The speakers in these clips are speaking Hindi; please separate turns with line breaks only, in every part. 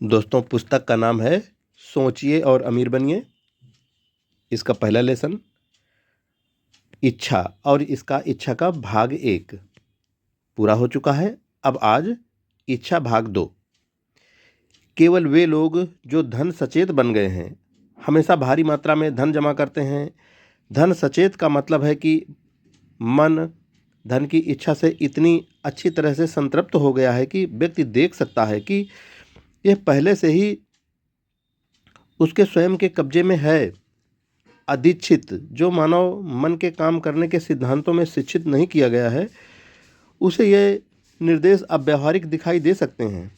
दोस्तों, पुस्तक का नाम है सोचिए और अमीर बनिए। इसका पहला लेसन इच्छा और इसका इच्छा का भाग 1 पूरा हो चुका है। अब आज इच्छा भाग 2। केवल वे लोग जो धन सचेत बन गए हैं हमेशा भारी मात्रा में धन जमा करते हैं। धन सचेत का मतलब है कि मन धन की इच्छा से इतनी अच्छी तरह से संतृप्त हो गया है कि व्यक्ति देख सकता है कि यह पहले से ही उसके स्वयं के कब्जे में है। अधिष्ठित जो मानव मन के काम करने के सिद्धांतों में शिक्षित नहीं किया गया है, उसे ये निर्देश अब व्यावहारिक दिखाई दे सकते हैं।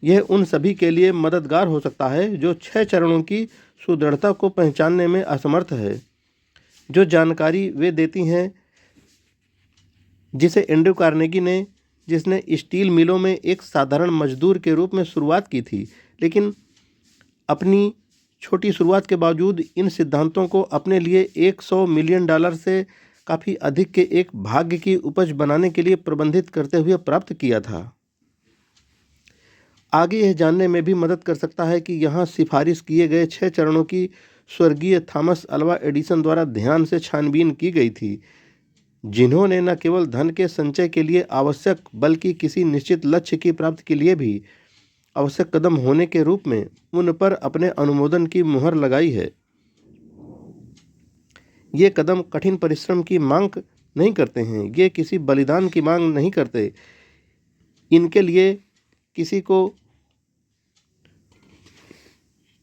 यह उन सभी के लिए मददगार हो सकता है जो 6 चरणों की सुदृढ़ता को पहचानने में असमर्थ है। जो जानकारी वे देती हैं जिसे एंड्रयू कार्नेगी ने, जिसने स्टील मिलों में एक साधारण मजदूर के रूप में शुरुआत की थी, लेकिन अपनी छोटी शुरुआत के बावजूद इन सिद्धांतों को अपने लिए $100 मिलियन से काफ़ी अधिक के एक भाग्य की उपज बनाने के लिए प्रबंधित करते हुए प्राप्त किया था। आगे यह जानने में भी मदद कर सकता है कि यहाँ सिफारिश किए गए 6 चरणों की स्वर्गीय थॉमस अल्वा एडिसन द्वारा ध्यान से छानबीन की गई थी, जिन्होंने न केवल धन के संचय के लिए आवश्यक बल्कि किसी निश्चित लक्ष्य की प्राप्ति के लिए भी आवश्यक कदम होने के रूप में उन पर अपने अनुमोदन की मुहर लगाई है। ये कदम कठिन परिश्रम की मांग नहीं करते हैं, ये किसी बलिदान की मांग नहीं करते। इनके लिए किसी को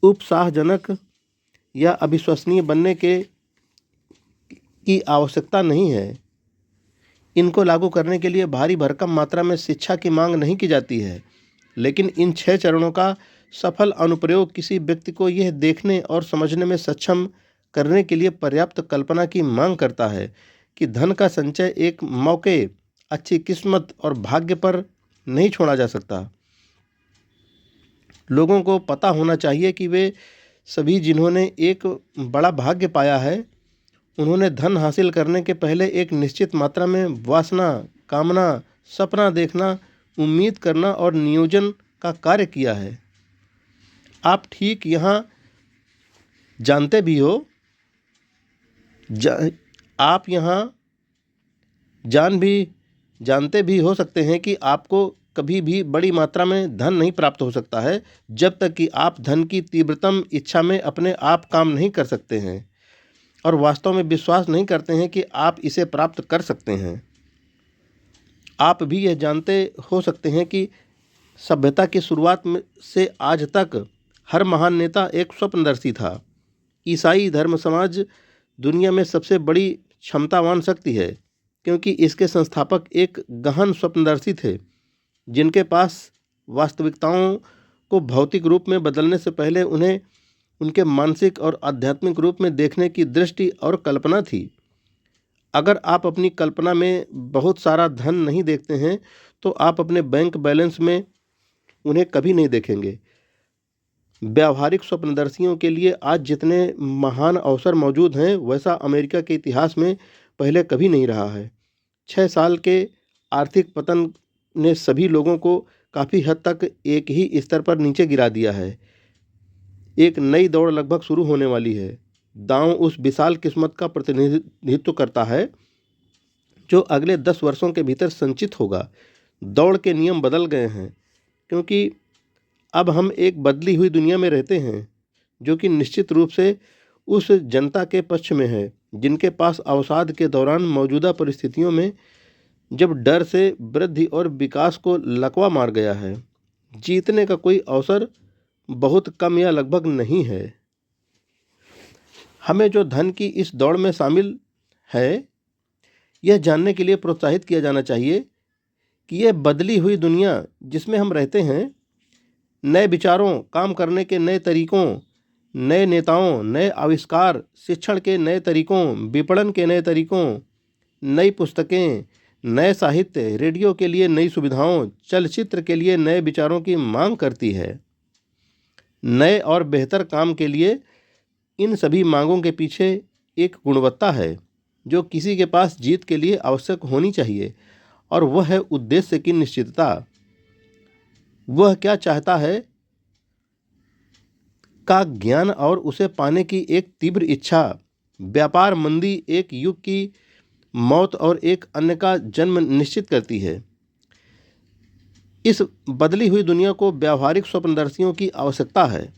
उत्साहजनक या अविश्वसनीय बनने की आवश्यकता नहीं है। इनको लागू करने के लिए भारी भरकम मात्रा में शिक्षा की मांग नहीं की जाती है, लेकिन इन 6 चरणों का सफल अनुप्रयोग किसी व्यक्ति को यह देखने और समझने में सक्षम करने के लिए पर्याप्त कल्पना की मांग करता है कि धन का संचय एक मौके, अच्छी किस्मत और भाग्य पर नहीं छोड़ा जा सकता। लोगों को पता होना चाहिए कि वे सभी जिन्होंने एक बड़ा भाग्य पाया है, उन्होंने धन हासिल करने के पहले एक निश्चित मात्रा में वासना, कामना, सपना देखना, उम्मीद करना और नियोजन का कार्य किया है। आप ठीक यहाँ जानते भी हो, आप यहाँ जानते भी हो सकते हैं कि आपको कभी भी बड़ी मात्रा में धन नहीं प्राप्त हो सकता है जब तक कि आप धन की तीव्रतम इच्छा में अपने आप काम नहीं कर सकते हैं और वास्तव में विश्वास नहीं करते हैं कि आप इसे प्राप्त कर सकते हैं। आप भी यह जानते हो सकते हैं कि सभ्यता की शुरुआत से आज तक हर महान नेता एक स्वप्नदर्शी था। ईसाई धर्म समाज दुनिया में सबसे बड़ी क्षमतावान शक्ति है क्योंकि इसके संस्थापक एक गहन स्वप्नदर्शी थे, जिनके पास वास्तविकताओं को भौतिक रूप में बदलने से पहले उन्हें उनके मानसिक और आध्यात्मिक रूप में देखने की दृष्टि और कल्पना थी। अगर आप अपनी कल्पना में बहुत सारा धन नहीं देखते हैं तो आप अपने बैंक बैलेंस में उन्हें कभी नहीं देखेंगे। व्यावहारिक स्वप्नदर्शियों के लिए आज जितने महान अवसर मौजूद हैं, वैसा अमेरिका के इतिहास में पहले कभी नहीं रहा है। 6 साल के आर्थिक पतन ने सभी लोगों को काफ़ी हद तक एक ही स्तर पर नीचे गिरा दिया है। एक नई दौड़ लगभग शुरू होने वाली है। दांव उस विशाल किस्मत का प्रतिनिधित्व करता है जो अगले 10 वर्षों के भीतर संचित होगा। दौड़ के नियम बदल गए हैं क्योंकि अब हम एक बदली हुई दुनिया में रहते हैं जो कि निश्चित रूप से उस जनता के पक्ष में है जिनके पास अवसाद के दौरान मौजूदा परिस्थितियों में, जब डर से वृद्धि और विकास को लकवा मार गया है, जीतने का कोई अवसर बहुत कम या लगभग नहीं है। हमें जो धन की इस दौड़ में शामिल है, यह जानने के लिए प्रोत्साहित किया जाना चाहिए कि यह बदली हुई दुनिया जिसमें हम रहते हैं, नए विचारों, काम करने के नए तरीकों, नए नेताओं, नए आविष्कार, शिक्षण के नए तरीकों, विपणन के नए तरीकों, नई पुस्तकें, नए साहित्य, रेडियो के लिए नई सुविधाओं, चलचित्र के लिए नए विचारों की मांग करती है। नए और बेहतर काम के लिए इन सभी मांगों के पीछे एक गुणवत्ता है जो किसी के पास जीत के लिए आवश्यक होनी चाहिए, और वह है उद्देश्य की निश्चितता। वह क्या चाहता है का ज्ञान और उसे पाने की एक तीव्र इच्छा, व्यापार मंदी एक युग की मौत और एक अन्य का जन्म निश्चित करती है। इस बदली हुई दुनिया को व्यावहारिक स्वप्नदर्शियों की आवश्यकता है,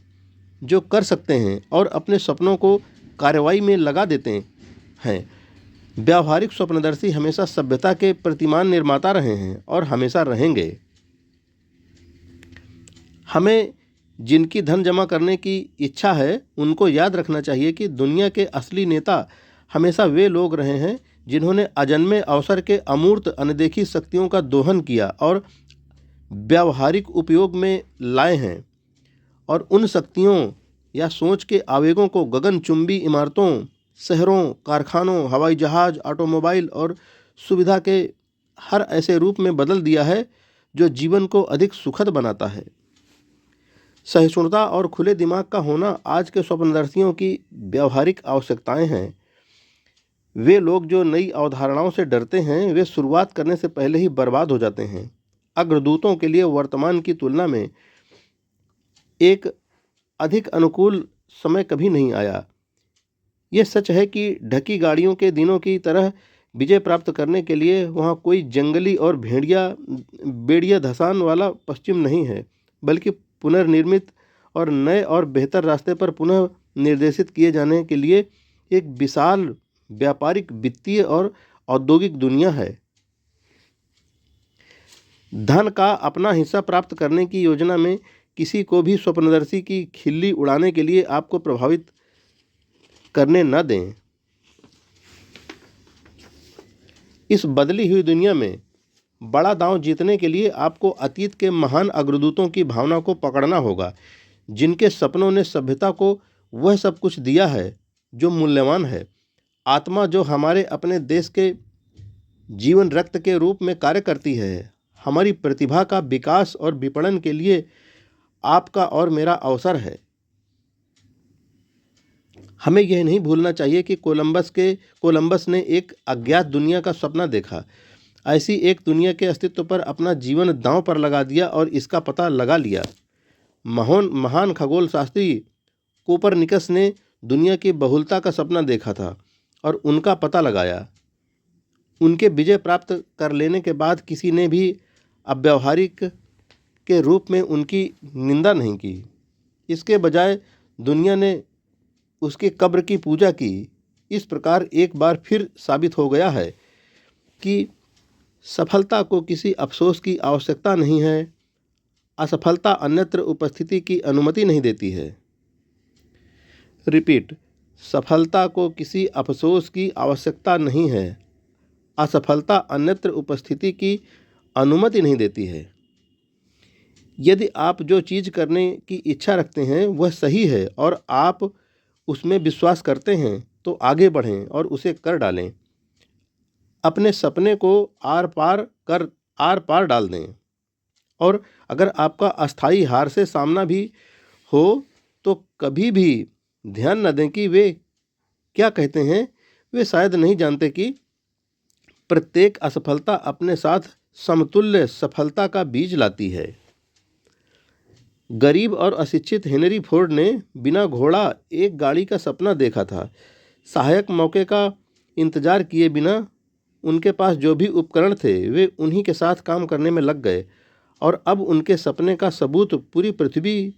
जो कर सकते हैं और अपने सपनों को कार्रवाई में लगा देते हैं। व्यावहारिक स्वप्नदर्शी हमेशा सभ्यता के प्रतिमान निर्माता रहे हैं और हमेशा रहेंगे। हमें जिनकी धन जमा करने की इच्छा है, उनको याद रखना चाहिए कि दुनिया के असली नेता हमेशा वे लोग रहे हैं जिन्होंने अजन्मे अवसर के अमूर्त अनदेखी शक्तियों का दोहन किया और व्यावहारिक उपयोग में लाए हैं, और उन शक्तियों या सोच के आवेगों को गगनचुंबी इमारतों, शहरों, कारखानों, हवाई जहाज, ऑटोमोबाइल और सुविधा के हर ऐसे रूप में बदल दिया है जो जीवन को अधिक सुखद बनाता है। सहिष्णुता और खुले दिमाग का होना आज के स्वप्नदर्शियों की व्यावहारिक आवश्यकताएं हैं। वे लोग जो नई अवधारणाओं से डरते हैं, वे शुरुआत करने से पहले ही बर्बाद हो जाते हैं। अग्रदूतों के लिए वर्तमान की तुलना में एक अधिक अनुकूल समय कभी नहीं आया। यह सच है कि ढकी गाड़ियों के दिनों की तरह विजय प्राप्त करने के लिए वहाँ कोई जंगली और बेड़िया धसान वाला पश्चिम नहीं है, बल्कि पुनर्निर्मित और नए और बेहतर रास्ते पर पुनः निर्देशित किए जाने के लिए एक विशाल व्यापारिक, वित्तीय और औद्योगिक दुनिया है। धन का अपना हिस्सा प्राप्त करने की योजना में किसी को भी स्वप्नदर्शी की खिल्ली उड़ाने के लिए आपको प्रभावित करने न दें। इस बदली हुई दुनिया में बड़ा दांव जीतने के लिए आपको अतीत के महान अग्रदूतों की भावना को पकड़ना होगा, जिनके सपनों ने सभ्यता को वह सब कुछ दिया है जो मूल्यवान है। आत्मा जो हमारे अपने देश के जीवन रक्त के रूप में कार्य करती है, हमारी प्रतिभा का विकास और विपणन के लिए आपका और मेरा अवसर है। हमें यह नहीं भूलना चाहिए कि कोलंबस ने एक अज्ञात दुनिया का सपना देखा। ऐसी एक दुनिया के अस्तित्व पर अपना जीवन दांव पर लगा दिया और इसका पता लगा लिया। महान खगोल शास्त्री कोपरनिकस ने दुनिया की बहुलता का सपना देखा था और उनका पता लगाया। उनके विजय प्राप्त कर लेने के बाद किसी ने भी अव्यावहारिक के रूप में उनकी निंदा नहीं की। इसके बजाय दुनिया ने उसकी कब्र की पूजा की। इस प्रकार एक बार फिर साबित हो गया है कि सफलता को किसी अफसोस की आवश्यकता नहीं है। असफलता अन्यत्र उपस्थिति की अनुमति नहीं देती है। रिपीट, सफलता को किसी अफसोस की आवश्यकता नहीं है। असफलता अन्यत्र उपस्थिति की अनुमति नहीं देती है। यदि आप जो चीज़ करने की इच्छा रखते हैं वह सही है और आप उसमें विश्वास करते हैं, तो आगे बढ़ें और उसे कर डालें। अपने सपने को आर पार डाल दें। और अगर आपका अस्थायी हार से सामना भी हो तो कभी भी ध्यान न दें कि वे क्या कहते हैं। वे शायद नहीं जानते कि प्रत्येक असफलता अपने साथ समतुल्य सफलता का बीज लाती है। गरीब और अशिक्षित हेनरी फोर्ड ने बिना घोड़ा एक गाड़ी का सपना देखा था। सहायक मौके का इंतजार किए बिना उनके पास जो भी उपकरण थे वे उन्हीं के साथ काम करने में लग गए, और अब उनके सपने का सबूत पूरी पृथ्वी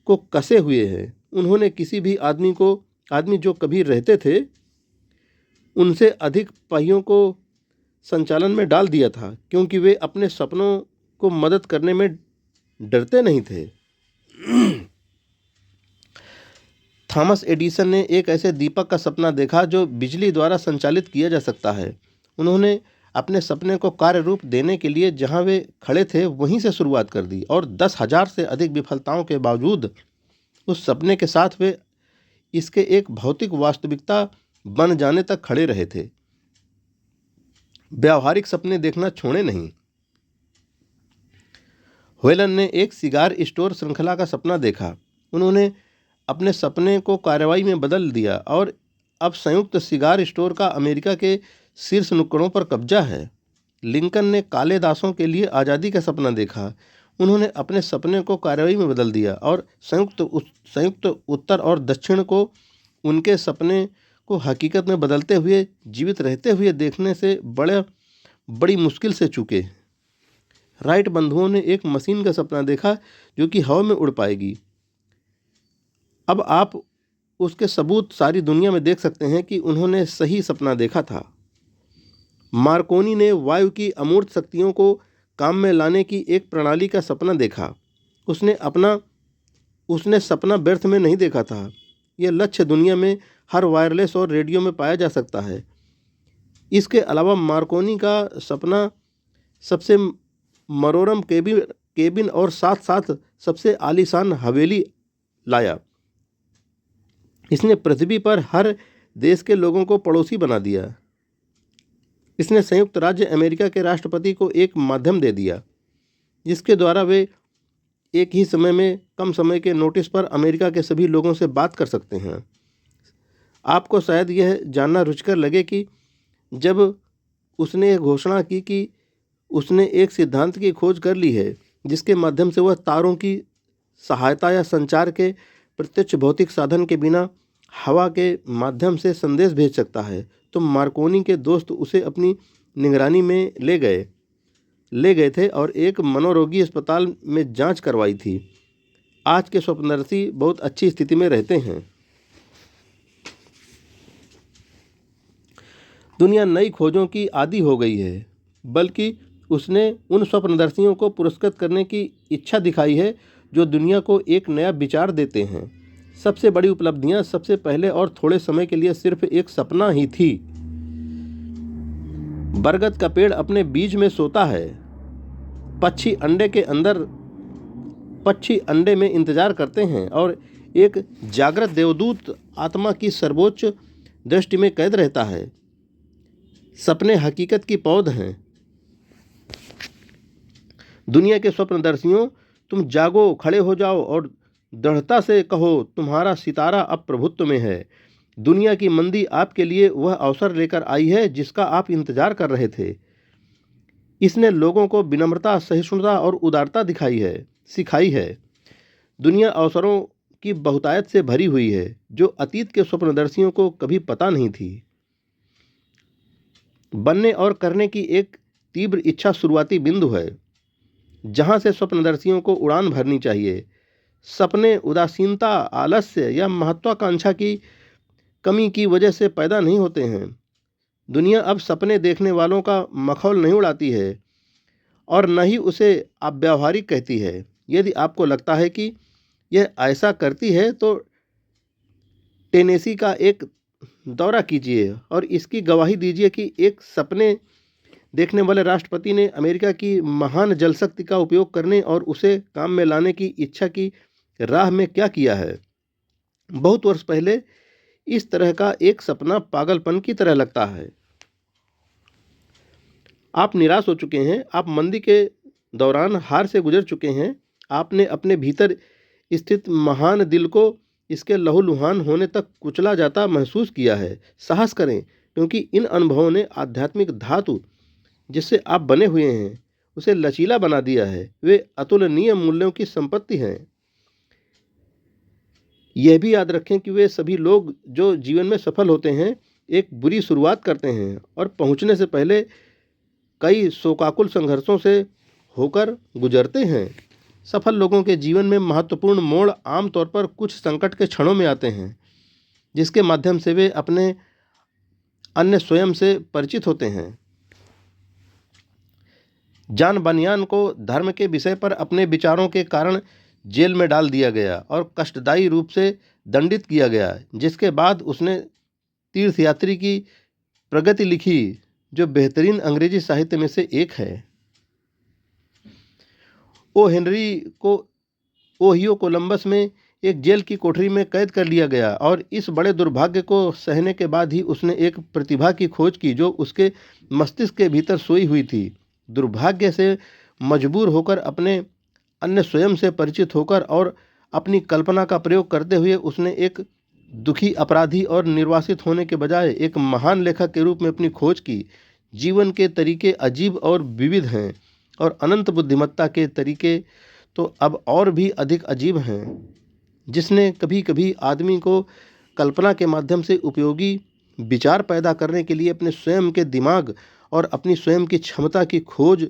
को कसे हुए हैं। उन्होंने किसी भी आदमी जो कभी रहते थे उनसे अधिक पहियों को संचालन में डाल दिया था, क्योंकि वे अपने सपनों को मदद करने में डरते नहीं थे। थॉमस एडिसन ने एक ऐसे दीपक का सपना देखा जो बिजली द्वारा संचालित किया जा सकता है। उन्होंने अपने सपने को कार्य रूप देने के लिए जहां वे खड़े थे वहीं से शुरुआत कर दी, और 10,000 से अधिक विफलताओं के बावजूद उस सपने के साथ वे इसके एक भौतिक वास्तविकता बन जाने तक खड़े रहे थे। व्यावहारिक सपने देखना छोड़े नहीं। व्हेलन ने एक सिगार स्टोर श्रृंखला का सपना देखा। उन्होंने अपने सपने को कार्रवाई में बदल दिया और अब संयुक्त सिगार स्टोर का अमेरिका के शीर्ष नुक्कड़ों पर कब्जा है। लिंकन ने काले दासों के लिए आज़ादी का सपना देखा। उन्होंने अपने सपने को कार्रवाई में बदल दिया और संयुक्त उत्तर और दक्षिण को उनके सपने को हकीकत में बदलते हुए जीवित रहते हुए देखने से बड़ी मुश्किल से चूके। राइट बंधुओं ने एक मशीन का सपना देखा जो कि हवा में उड़ पाएगी। अब आप उसके सबूत सारी दुनिया में देख सकते हैं कि उन्होंने सही सपना देखा था। मार्कोनी ने वायु की अमूर्त शक्तियों को काम में लाने की एक प्रणाली का सपना देखा। उसने सपना व्यर्थ में नहीं देखा था। यह लक्ष्य दुनिया में हर वायरलेस और रेडियो में पाया जा सकता है। इसके अलावा मार्कोनी का सपना सबसे मनोरम केबिन और साथ साथ सबसे आलीशान हवेली लाया। इसने पृथ्वी पर हर देश के लोगों को पड़ोसी बना दिया। इसने संयुक्त राज्य अमेरिका के राष्ट्रपति को एक माध्यम दे दिया जिसके द्वारा वे एक ही समय में कम समय के नोटिस पर अमेरिका के सभी लोगों से बात कर सकते हैं। आपको शायद यह जानना रुचिकर लगे कि जब उसने यह घोषणा की कि उसने एक सिद्धांत की खोज कर ली है जिसके माध्यम से वह तारों की सहायता या संचार के प्रत्यक्ष भौतिक साधन के बिना हवा के माध्यम से संदेश भेज सकता है, तो मार्कोनी के दोस्त उसे अपनी निगरानी में ले गए थे और एक मनोरोगी अस्पताल में जांच करवाई थी। आज के स्वप्नदर्शी बहुत अच्छी स्थिति में रहते हैं। दुनिया नई खोजों की आदी हो गई है, बल्कि उसने उन स्वप्नदर्शियों को पुरस्कृत करने की इच्छा दिखाई है जो दुनिया को एक नया विचार देते हैं। सबसे बड़ी उपलब्धियां सबसे पहले और थोड़े समय के लिए सिर्फ एक सपना ही थी। बरगद का पेड़ अपने बीज में सोता है। पक्षी अंडे में इंतजार करते हैं और एक जागृत देवदूत आत्मा की सर्वोच्च दृष्टि में कैद रहता है। सपने हकीकत की पौध हैं। दुनिया के स्वप्नदर्शियों, तुम जागो, खड़े हो जाओ और दृढ़ता से कहो, तुम्हारा सितारा अब प्रभुत्व में है। दुनिया की मंदी आपके लिए वह अवसर लेकर आई है जिसका आप इंतजार कर रहे थे। इसने लोगों को विनम्रता, सहिष्णुता और उदारता सिखाई है। दुनिया अवसरों की बहुतायत से भरी हुई है जो अतीत के स्वप्नदर्शियों को कभी पता नहीं थी। बनने और करने की एक तीव्र इच्छा शुरुआती बिंदु है जहां से स्वप्नदर्शियों को उड़ान भरनी चाहिए। सपने उदासीनता, आलस्य या महत्वाकांक्षा की कमी की वजह से पैदा नहीं होते हैं। दुनिया अब सपने देखने वालों का मखौल नहीं उड़ाती है और न ही उसे अव्यावहारिक कहती है। यदि आपको लगता है कि यह ऐसा करती है तो टेनेसी का एक दौरा कीजिए और इसकी गवाही दीजिए कि एक सपने देखने वाले राष्ट्रपति ने अमेरिका की महान जलशक्ति का उपयोग करने और उसे काम में लाने की इच्छा की राह में क्या किया है। बहुत वर्ष पहले इस तरह का एक सपना पागलपन की तरह लगता है। आप निराश हो चुके हैं, आप मंदी के दौरान हार से गुजर चुके हैं। आपने अपने भीतर स्थित महान दिल को इसके लहूलुहान होने तक कुचला जाता महसूस किया है। साहस करें, क्योंकि इन अनुभवों ने आध्यात्मिक धातु जिससे आप बने हुए हैं उसे लचीला बना दिया है। वे अतुलनीय मूल्यों की संपत्ति हैं। यह भी याद रखें कि वे सभी लोग जो जीवन में सफल होते हैं एक बुरी शुरुआत करते हैं और पहुंचने से पहले कई शोकाकुल संघर्षों से होकर गुजरते हैं। सफल लोगों के जीवन में महत्वपूर्ण मोड़ आमतौर पर कुछ संकट के क्षणों में आते हैं जिसके माध्यम से वे अपने अन्य स्वयं से परिचित होते हैं। जॉन बनियान को धर्म के विषय पर अपने विचारों के कारण जेल में डाल दिया गया और कष्टदायी रूप से दंडित किया गया, जिसके बाद उसने तीर्थयात्री की प्रगति लिखी जो बेहतरीन अंग्रेजी साहित्य में से एक है। ओ हेनरी को ओहियो कोलंबस में एक जेल की कोठरी में कैद कर लिया गया और इस बड़े दुर्भाग्य को सहने के बाद ही उसने एक प्रतिभा की खोज की जो उसके मस्तिष्क के भीतर सोई हुई थी। दुर्भाग्य से मजबूर होकर अपने अन्य स्वयं से परिचित होकर और अपनी कल्पना का प्रयोग करते हुए उसने एक दुखी अपराधी और निर्वासित होने के बजाय एक महान लेखक के रूप में अपनी खोज की। जीवन के तरीके अजीब और विविध हैं और अनंत बुद्धिमत्ता के तरीके तो अब और भी अधिक अजीब हैं, जिसने कभी कभी आदमी को कल्पना के माध्यम से उपयोगी विचार पैदा करने के लिए अपने स्वयं के दिमाग और अपनी स्वयं की क्षमता की खोज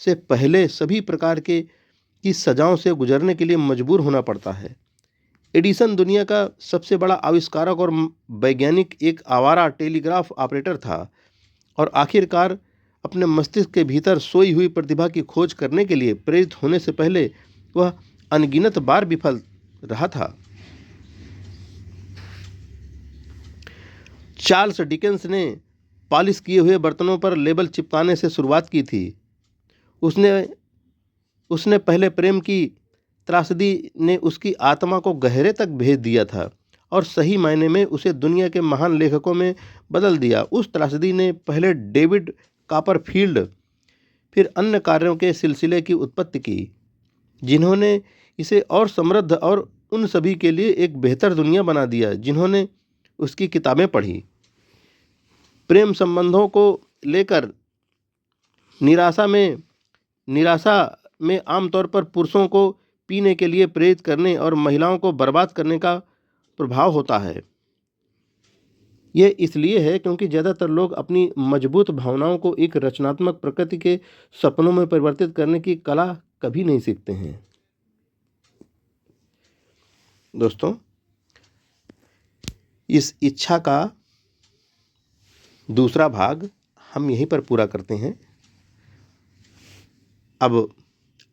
से पहले सभी प्रकार के की सजाओं से गुजरने के लिए मजबूर होना पड़ता है। एडिसन दुनिया का सबसे बड़ा आविष्कारक और वैज्ञानिक एक आवारा टेलीग्राफ ऑपरेटर था और आखिरकार अपने मस्तिष्क के भीतर सोई हुई प्रतिभा की खोज करने के लिए प्रेरित होने से पहले वह अनगिनत बार विफल रहा था। चार्ल्स डिकेंस ने पॉलिश किए हुए बर्तनों पर लेबल चिपकाने से शुरुआत की थी। उसने पहले प्रेम की त्रासदी ने उसकी आत्मा को गहरे तक भेज दिया था और सही मायने में उसे दुनिया के महान लेखकों में बदल दिया। उस त्रासदी ने पहले डेविड कॉपरफील्ड फिर अन्य कार्यों के सिलसिले की उत्पत्ति की, जिन्होंने इसे और समृद्ध और उन सभी के लिए एक बेहतर दुनिया बना दिया जिन्होंने उसकी किताबें पढ़ी। प्रेम संबंधों को लेकर निराशा में आमतौर पर पुरुषों को पीने के लिए प्रेरित करने और महिलाओं को बर्बाद करने का प्रभाव होता है। यह इसलिए है क्योंकि ज़्यादातर लोग अपनी मजबूत भावनाओं को एक रचनात्मक प्रकृति के सपनों में परिवर्तित करने की कला कभी नहीं सीखते हैं। दोस्तों, इस इच्छा का दूसरा भाग हम यहीं पर पूरा करते हैं। अब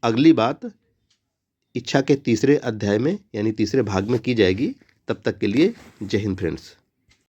अगली बात इच्छा के तीसरे अध्याय में यानी तीसरे भाग में की जाएगी। तब तक के लिए जय हिंद फ्रेंड्स।